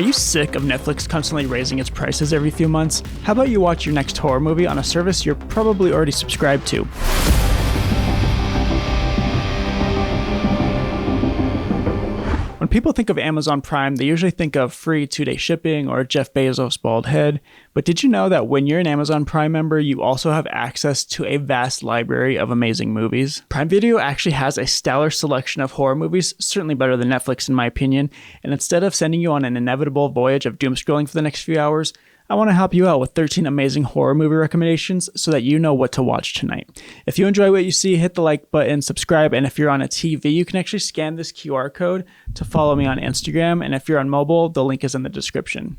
you sick of Netflix constantly raising its prices every few months? How about you watch your next horror movie on a service you're probably already subscribed to? When people think of Amazon Prime, they usually think of free 2-day shipping or Jeff Bezos' bald head. But did you know that when you're an Amazon Prime member, you also have access to a vast library of amazing movies? Prime Video actually has a stellar selection of horror movies, certainly better than Netflix in my opinion. And instead of sending you on an inevitable voyage of doom scrolling for the next few hours, I want to help you out with 13 amazing horror movie recommendations so that you know what to watch tonight. If you enjoy what you see, hit the like button, subscribe, and if you're on a TV, you can actually scan this QR code to follow me on Instagram, and if you're on mobile, the link is in the description.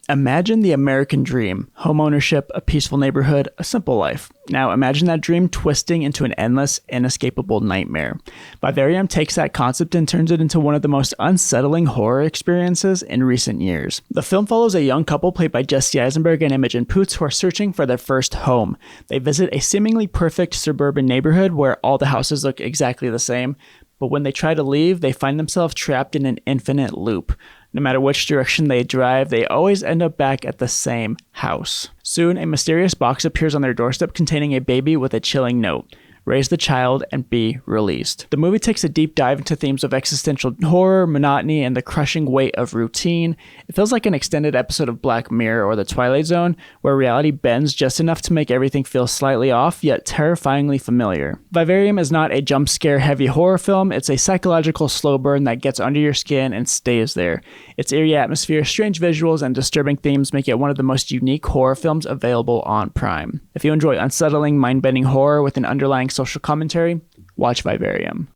Imagine the American dream: homeownership, a peaceful neighborhood, a simple life. Now imagine that dream twisting into an endless, inescapable nightmare. Vivarium takes that concept and turns it into one of the most unsettling horror experiences in recent years. The film follows a young couple played by Jesse Eisenberg and Imogen Poots who are searching for their first home. They visit a seemingly perfect suburban neighborhood where all the houses look exactly the same, but when they try to leave, they find themselves trapped in an infinite loop. No matter which direction they drive, they always end up back at the same house. Soon, a mysterious box appears on their doorstep containing a baby with a chilling note: raise the child and be released. The movie takes a deep dive into themes of existential horror, monotony, and the crushing weight of routine. It feels like an extended episode of Black Mirror or The Twilight Zone, where reality bends just enough to make everything feel slightly off, yet terrifyingly familiar. Vivarium is not a jump scare heavy horror film, it's a psychological slow burn that gets under your skin and stays there. Its eerie atmosphere, strange visuals, and disturbing themes make it one of the most unique horror films available on Prime. If you enjoy unsettling, mind-bending horror with an underlying social commentary, watch Vivarium.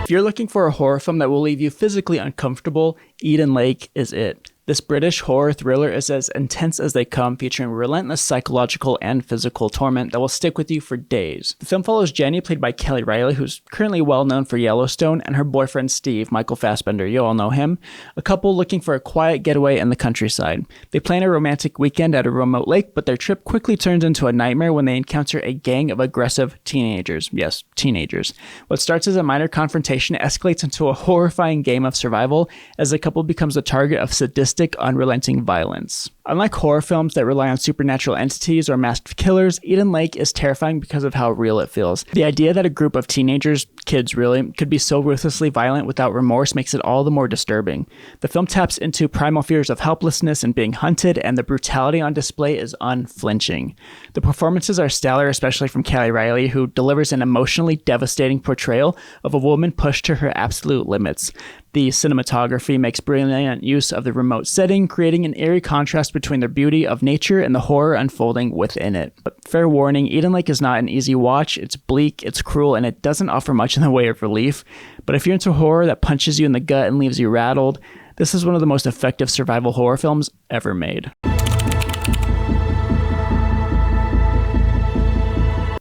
If you're looking for a horror film that will leave you physically uncomfortable, Eden Lake is it. This British horror thriller is as intense as they come, featuring relentless psychological and physical torment that will stick with you for days. The film follows Jenny, played by Kelly Reilly, who's currently well known for Yellowstone, and her boyfriend Steve, Michael Fassbender, you all know him, a couple looking for a quiet getaway in the countryside. They plan a romantic weekend at a remote lake, but their trip quickly turns into a nightmare when they encounter a gang of aggressive teenagers. Yes, teenagers. What starts as a minor confrontation escalates into a horrifying game of survival as the couple becomes the target of sadistic, unrelenting violence. Unlike horror films that rely on supernatural entities or masked killers, Eden Lake is terrifying because of how real it feels. The idea that a group of teenagers, kids really, could be so ruthlessly violent without remorse makes it all the more disturbing. The film taps into primal fears of helplessness and being hunted, and the brutality on display is unflinching. The performances are stellar, especially from Kelly Reilly, who delivers an emotionally devastating portrayal of a woman pushed to her absolute limits. The cinematography makes brilliant use of the remote setting, creating an eerie contrast between the beauty of nature and the horror unfolding within it. But fair warning, Eden Lake is not an easy watch. It's bleak, it's cruel, and it doesn't offer much in the way of relief. But if you're into horror that punches you in the gut and leaves you rattled, this is one of the most effective survival horror films ever made.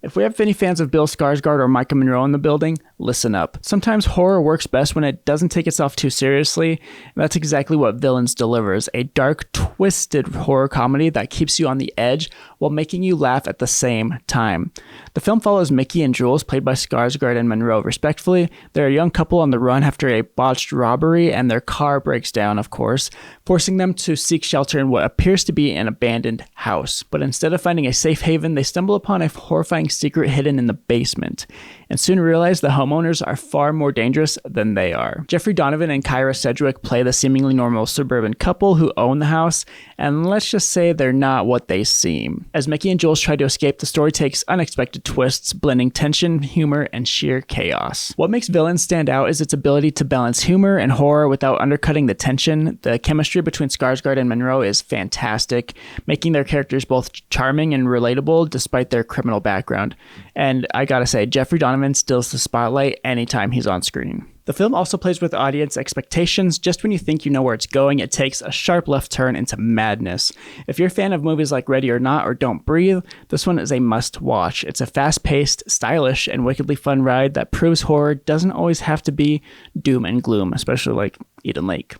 If we have any fans of Bill Skarsgård or Micah Monroe in the building, listen up. Sometimes horror works best when it doesn't take itself too seriously, and that's exactly what Villains delivers: a dark, twisted horror comedy that keeps you on the edge while making you laugh at the same time. The film follows Mickey and Jules, played by Skarsgård and Monroe respectively. They're a young couple on the run after a botched robbery, and their car breaks down, of course, forcing them to seek shelter in what appears to be an abandoned house. But instead of finding a safe haven, they stumble upon a horrifying secret hidden in the basement, and soon realize the homeowners are far more dangerous than they are. Jeffrey Donovan and Kyra Sedgwick play the seemingly normal suburban couple who own the house, and let's just say they're not what they seem. As Mickey and Jules try to escape, the story takes unexpected twists, blending tension, humor, and sheer chaos. What makes Villains stand out is its ability to balance humor and horror without undercutting the tension. The chemistry between Skarsgård and Monroe is fantastic, making their characters both charming and relatable despite their criminal background. And I gotta say, Jeffrey Donovan steals the spotlight anytime he's on screen. The film also plays with audience expectations. Just when you think you know where it's going, it takes a sharp left turn into madness. If you're a fan of movies like Ready or Not or Don't Breathe, this one is a must-watch. It's a fast-paced, stylish, and wickedly fun ride that proves horror doesn't always have to be doom and gloom, especially like Eden Lake.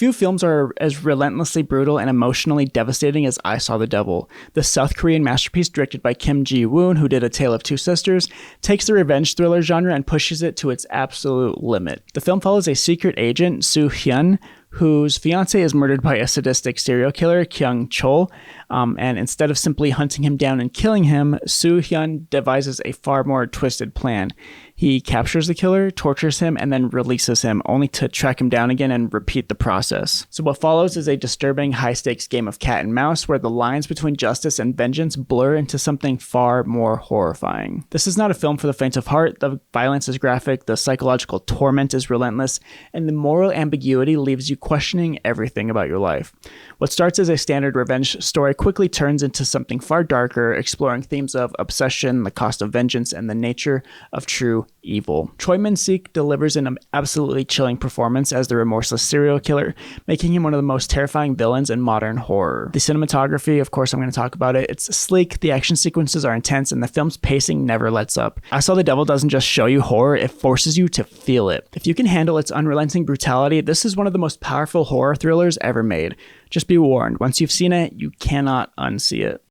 Few films are as relentlessly brutal and emotionally devastating as I Saw the Devil. The South Korean masterpiece, directed by Kim Ji-woon, who did A Tale of Two Sisters, takes the revenge thriller genre and pushes it to its absolute limit. The film follows a secret agent, Soo Hyun, whose fiancé is murdered by a sadistic serial killer, Kyung Chol, and instead of simply hunting him down and killing him, Soo Hyun devises a far more twisted plan. He captures the killer, tortures him, and then releases him, only to track him down again and repeat the process. So what follows is a disturbing, high-stakes game of cat and mouse where the lines between justice and vengeance blur into something far more horrifying. This is not a film for the faint of heart. The violence is graphic, the psychological torment is relentless, and the moral ambiguity leaves you questioning everything about your life. What starts as a standard revenge story quickly turns into something far darker, exploring themes of obsession, the cost of vengeance, and the nature of true evil. Choi Min-sik delivers an absolutely chilling performance as the remorseless serial killer, making him one of the most terrifying villains in modern horror. The cinematography, of course I'm going to talk about it, it's sleek, the action sequences are intense, and the film's pacing never lets up. I Saw the Devil doesn't just show you horror, it forces you to feel it. If you can handle its unrelenting brutality, this is one of the most powerful horror thrillers ever made. Just be warned, once you've seen it, you cannot unsee it.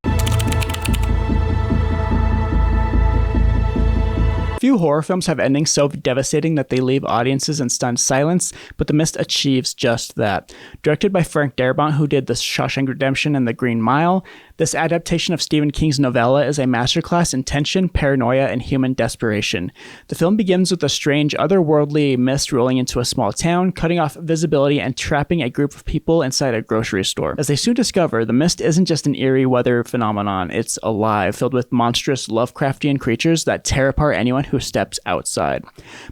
Few horror films have endings so devastating that they leave audiences in stunned silence, but The Mist achieves just that. Directed by Frank Darabont, who did The Shawshank Redemption and The Green Mile, this adaptation of Stephen King's novella is a masterclass in tension, paranoia, and human desperation. The film begins with a strange, otherworldly mist rolling into a small town, cutting off visibility and trapping a group of people inside a grocery store. As they soon discover, the mist isn't just an eerie weather phenomenon, it's alive, filled with monstrous Lovecraftian creatures that tear apart anyone who steps outside.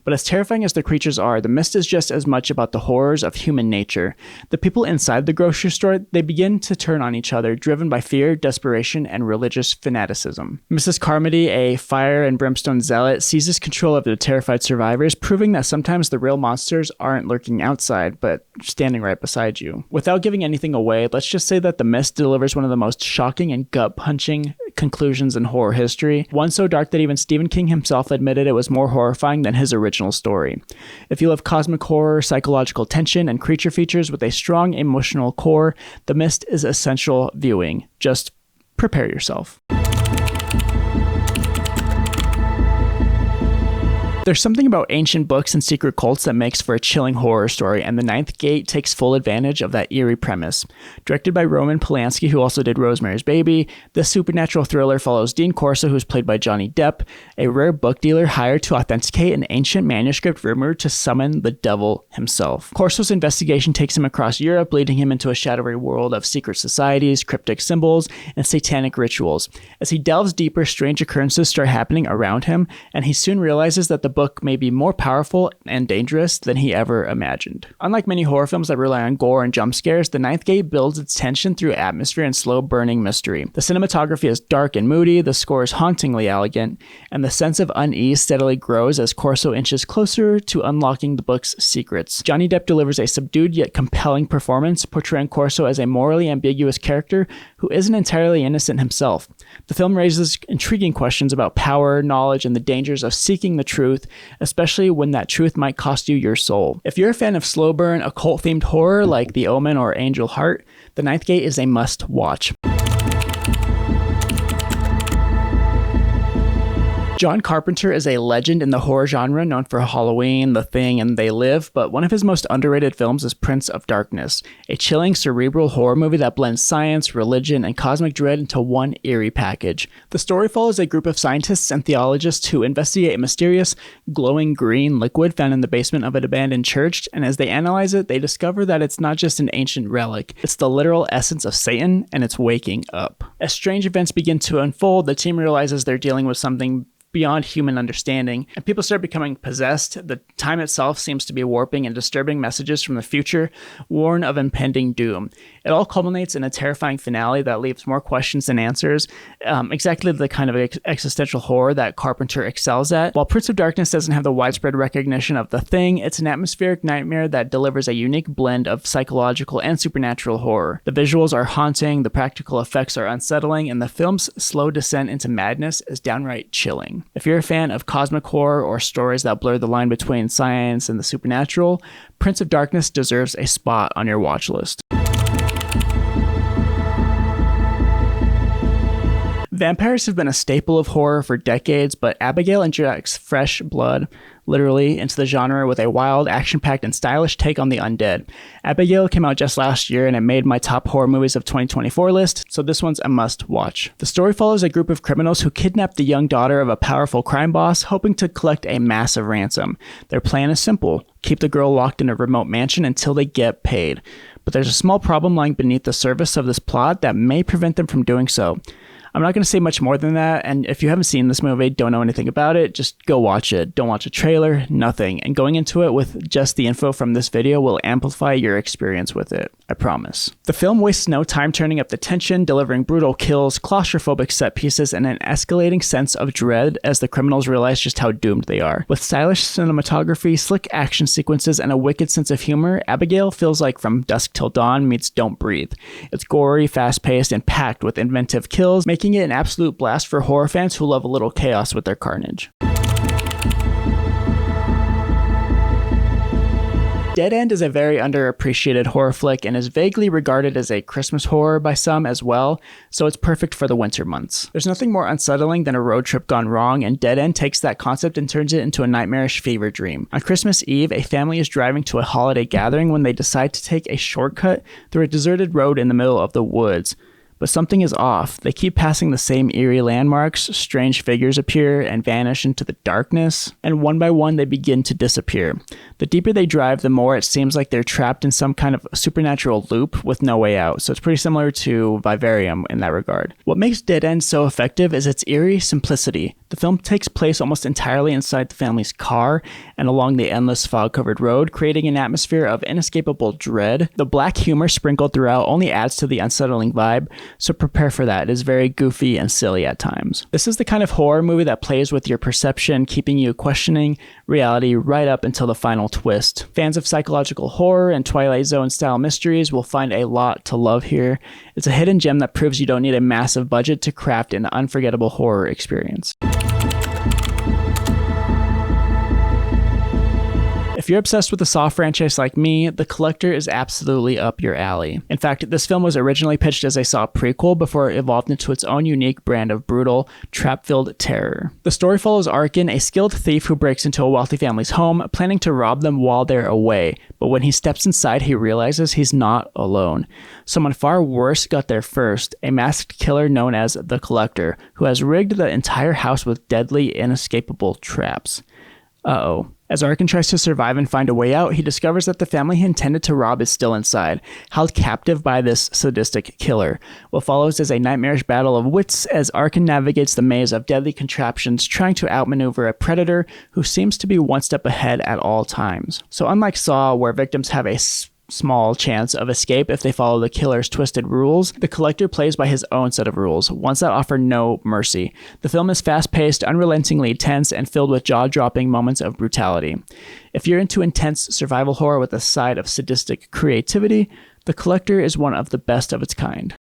But as terrifying as the creatures are, the mist is just as much about the horrors of human nature. The people inside the grocery store, they begin to turn on each other, driven by fear, desperation, and religious fanaticism. Mrs. Carmody, a fire and brimstone zealot, seizes control of the terrified survivors, proving that sometimes the real monsters aren't lurking outside, but standing right beside you. Without giving anything away, let's just say that The Mist delivers one of the most shocking and gut-punching conclusions in horror history, one so dark that even Stephen King himself admitted it was more horrifying than his original story. If you love cosmic horror, psychological tension, and creature features with a strong emotional core, The Mist is essential viewing. Just prepare yourself. There's something about ancient books and secret cults that makes for a chilling horror story, and The Ninth Gate takes full advantage of that eerie premise. Directed by Roman Polanski, who also did Rosemary's Baby, this supernatural thriller follows Dean Corso, who's played by Johnny Depp, a rare book dealer hired to authenticate an ancient manuscript rumored to summon the devil himself. Corso's investigation takes him across Europe, leading him into a shadowy world of secret societies, cryptic symbols, and satanic rituals. As he delves deeper, strange occurrences start happening around him, and he soon realizes that the book may be more powerful and dangerous than he ever imagined. Unlike many horror films that rely on gore and jump scares, The Ninth Gate builds its tension through atmosphere and slow-burning mystery. The cinematography is dark and moody, the score is hauntingly elegant, and the sense of unease steadily grows as Corso inches closer to unlocking the book's secrets. Johnny Depp delivers a subdued yet compelling performance, portraying Corso as a morally ambiguous character who isn't entirely innocent himself. The film raises intriguing questions about power, knowledge, and the dangers of seeking the truth, especially when that truth might cost you your soul. If you're a fan of slow burn, occult-themed horror like The Omen or Angel Heart, The Ninth Gate is a must-watch. John Carpenter is a legend in the horror genre, known for Halloween, The Thing, and They Live, but one of his most underrated films is Prince of Darkness, a chilling, cerebral horror movie that blends science, religion, and cosmic dread into one eerie package. The story follows a group of scientists and theologists who investigate a mysterious, glowing green liquid found in the basement of an abandoned church, and as they analyze it, they discover that it's not just an ancient relic, it's the literal essence of Satan, and it's waking up. As strange events begin to unfold, the team realizes they're dealing with something beyond human understanding, and people start becoming possessed. The time itself seems to be warping, and disturbing messages from the future warn of impending doom. It all culminates in a terrifying finale that leaves more questions than answers, exactly the kind of existential horror that Carpenter excels at. While Prince of Darkness doesn't have the widespread recognition of The Thing, it's an atmospheric nightmare that delivers a unique blend of psychological and supernatural horror. The visuals are haunting, the practical effects are unsettling, and the film's slow descent into madness is downright chilling. unsettling. If you're a fan of cosmic horror or stories that blur the line between science and the supernatural, Prince of Darkness deserves a spot on your watch list. Vampires have been a staple of horror for decades, but Abigail injects fresh blood, literally, into the genre with a wild, action-packed, and stylish take on the undead. Abigail came out just last year and it made my top horror movies of 2024 list, so this one's a must-watch. The story follows a group of criminals who kidnap the young daughter of a powerful crime boss, hoping to collect a massive ransom. Their plan is simple: keep the girl locked in a remote mansion until they get paid. But there's a small problem lying beneath the surface of this plot that may prevent them from doing so. I'm not going to say much more than that, and if you haven't seen this movie, don't know anything about it, just go watch it. Don't watch a trailer, nothing. And going into it with just the info from this video will amplify your experience with it, I promise. The film wastes no time turning up the tension, delivering brutal kills, claustrophobic set pieces, and an escalating sense of dread as the criminals realize just how doomed they are. With stylish cinematography, slick action sequences, and a wicked sense of humor, Abigail feels like From Dusk Till Dawn meets Don't Breathe. It's gory, fast-paced, and packed with inventive kills, making it an absolute blast for horror fans who love a little chaos with their carnage. Dead End is a very underappreciated horror flick and is vaguely regarded as a Christmas horror by some as well, so it's perfect for the winter months. There's nothing more unsettling than a road trip gone wrong, and Dead End takes that concept and turns it into a nightmarish fever dream. On Christmas Eve, a family is driving to a holiday gathering when they decide to take a shortcut through a deserted road in the middle of the woods. But something is off. They keep passing the same eerie landmarks, strange figures appear and vanish into the darkness, and one by one they begin to disappear. The deeper they drive, the more it seems like they're trapped in some kind of supernatural loop with no way out, so it's pretty similar to Vivarium in that regard. What makes Dead End so effective is its eerie simplicity. The film takes place almost entirely inside the family's car and along the endless fog-covered road, creating an atmosphere of inescapable dread. The black humor sprinkled throughout only adds to the unsettling vibe, so prepare for that. It is very goofy and silly at times. This is the kind of horror movie that plays with your perception, keeping you questioning reality right up until the final twist. Fans of psychological horror and Twilight Zone style mysteries will find a lot to love here. It's a hidden gem that proves you don't need a massive budget to craft an unforgettable horror experience. If you're obsessed with the Saw franchise like me, The Collector is absolutely up your alley. In fact, this film was originally pitched as a Saw prequel before it evolved into its own unique brand of brutal, trap-filled terror. The story follows Arkin, a skilled thief who breaks into a wealthy family's home, planning to rob them while they're away. But when he steps inside, he realizes he's not alone. Someone far worse got there first, a masked killer known as The Collector, who has rigged the entire house with deadly, inescapable traps. Uh-oh. As Arkin tries to survive and find a way out, he discovers that the family he intended to rob is still inside, held captive by this sadistic killer. What follows is a nightmarish battle of wits as Arkin navigates the maze of deadly contraptions, trying to outmaneuver a predator who seems to be one step ahead at all times. So unlike Saw, where victims have a small chance of escape if they follow the killer's twisted rules, The Collector plays by his own set of rules, ones that offer no mercy. The film is fast-paced, unrelentingly tense, and filled with jaw-dropping moments of brutality. If you're into intense survival horror with a side of sadistic creativity, The Collector is one of the best of its kind.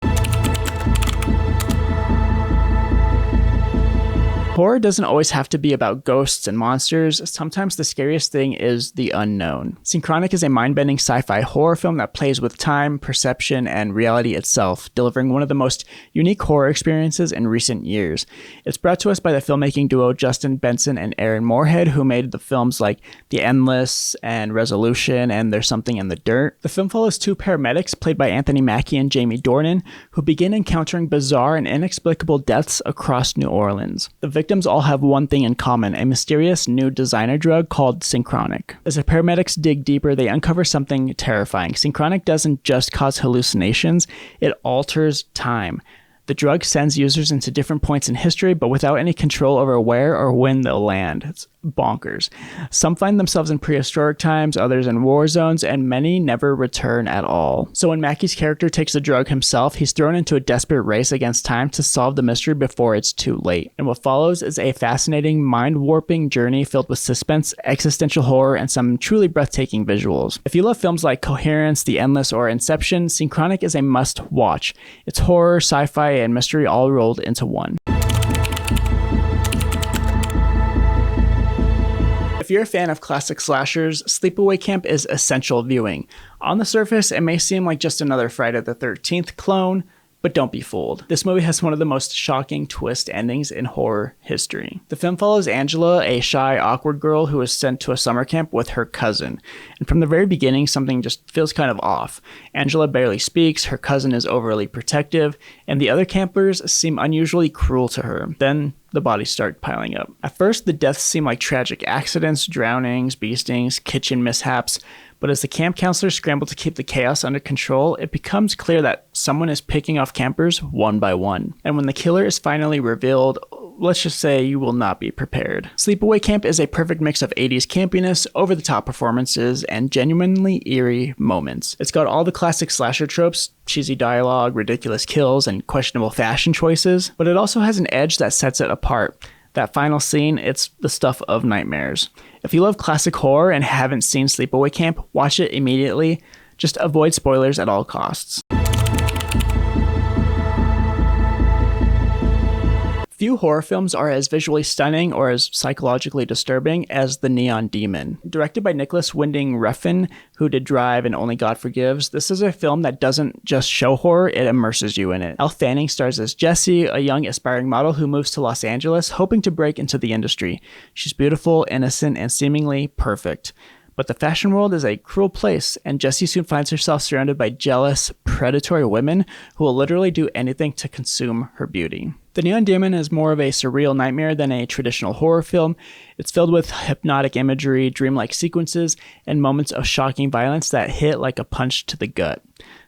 Horror doesn't always have to be about ghosts and monsters. Sometimes the scariest thing is the unknown. Synchronic is a mind-bending sci-fi horror film that plays with time, perception, and reality itself, delivering one of the most unique horror experiences in recent years. It's brought to us by the filmmaking duo Justin Benson and Aaron Moorhead, who made the films like The Endless and Resolution and There's Something in the Dirt. The film follows two paramedics, played by Anthony Mackie and Jamie Dornan, who begin encountering bizarre and inexplicable deaths across New Orleans. The victims all have one thing in common: a mysterious new designer drug called Synchronic. As the paramedics dig deeper, they uncover something terrifying. Synchronic doesn't just cause hallucinations, it alters time. The drug sends users into different points in history, but without any control over where or when they'll land. It's bonkers. Some find themselves in prehistoric times, others in war zones, and many never return at all. So when Mackie's character takes the drug himself, he's thrown into a desperate race against time to solve the mystery before it's too late. And what follows is a fascinating, mind-warping journey filled with suspense, existential horror, and some truly breathtaking visuals. If you love films like Coherence, The Endless, or Inception, Synchronic is a must-watch. It's horror, sci-fi, and mystery all rolled into one. If you're a fan of classic slashers, Sleepaway Camp is essential viewing. On the surface, it may seem like just another Friday the 13th clone, but don't be fooled. This movie has one of the most shocking twist endings in horror history. The film follows Angela, a shy, awkward girl who is sent to a summer camp with her cousin. And from the very beginning, something just feels kind of off. Angela barely speaks, her cousin is overly protective, and the other campers seem unusually cruel to her. Then the bodies start piling up. At first, the deaths seem like tragic accidents, drownings, bee stings, kitchen mishaps. But as the camp counselors scramble to keep the chaos under control, it becomes clear that someone is picking off campers one by one. And when the killer is finally revealed, let's just say you will not be prepared. Sleepaway Camp is a perfect mix of 80s campiness, over-the-top performances, and genuinely eerie moments. It's got all the classic slasher tropes, cheesy dialogue, ridiculous kills, and questionable fashion choices, but it also has an edge that sets it apart. That final scene, it's the stuff of nightmares. If you love classic horror and haven't seen Sleepaway Camp, watch it immediately. Just avoid spoilers at all costs. Few horror films are as visually stunning or as psychologically disturbing as The Neon Demon. Directed by Nicholas Winding Refn, who did Drive and Only God Forgives, this is a film that doesn't just show horror, it immerses you in it. Elle Fanning stars as Jessie, a young aspiring model who moves to Los Angeles hoping to break into the industry. She's beautiful, innocent, and seemingly perfect. But the fashion world is a cruel place, and Jessie soon finds herself surrounded by jealous, predatory women who will literally do anything to consume her beauty. The Neon Demon is more of a surreal nightmare than a traditional horror film. It's filled with hypnotic imagery, dreamlike sequences, and moments of shocking violence that hit like a punch to the gut.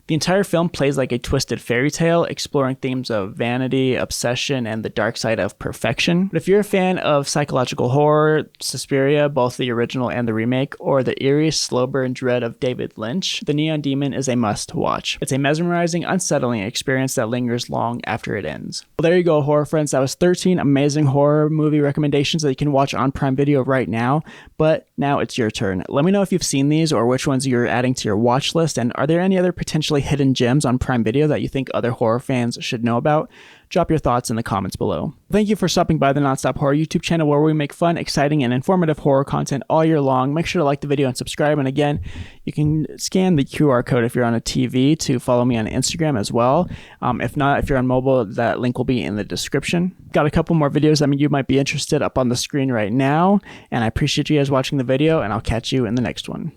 The entire film plays like a twisted fairy tale, exploring themes of vanity, obsession, and the dark side of perfection. But if you're a fan of psychological horror, Suspiria, both the original and the remake, or the eerie slow burn dread of David Lynch, The Neon Demon is a must-watch. It's a mesmerizing, unsettling experience that lingers long after it ends. Well, there you go, horror friends. That was 13 amazing horror movie recommendations that you can watch on Prime Video right now. But now it's your turn. Let me know if you've seen these or which ones you're adding to your watch list, and are there any other potentially hidden gems on Prime Video that you think other horror fans should know about? Drop your thoughts in the comments below. Thank you for stopping by the Nonstop Horror YouTube channel, where we make fun, exciting, and informative horror content all year long. Make sure to like the video and subscribe. And again, you can scan the QR code if you're on a TV to follow me on Instagram as well. If not, if you're on mobile, that link will be in the description. Got a couple more videos you might be interested up on the screen right now. And I appreciate you guys watching the video, and I'll catch you in the next one.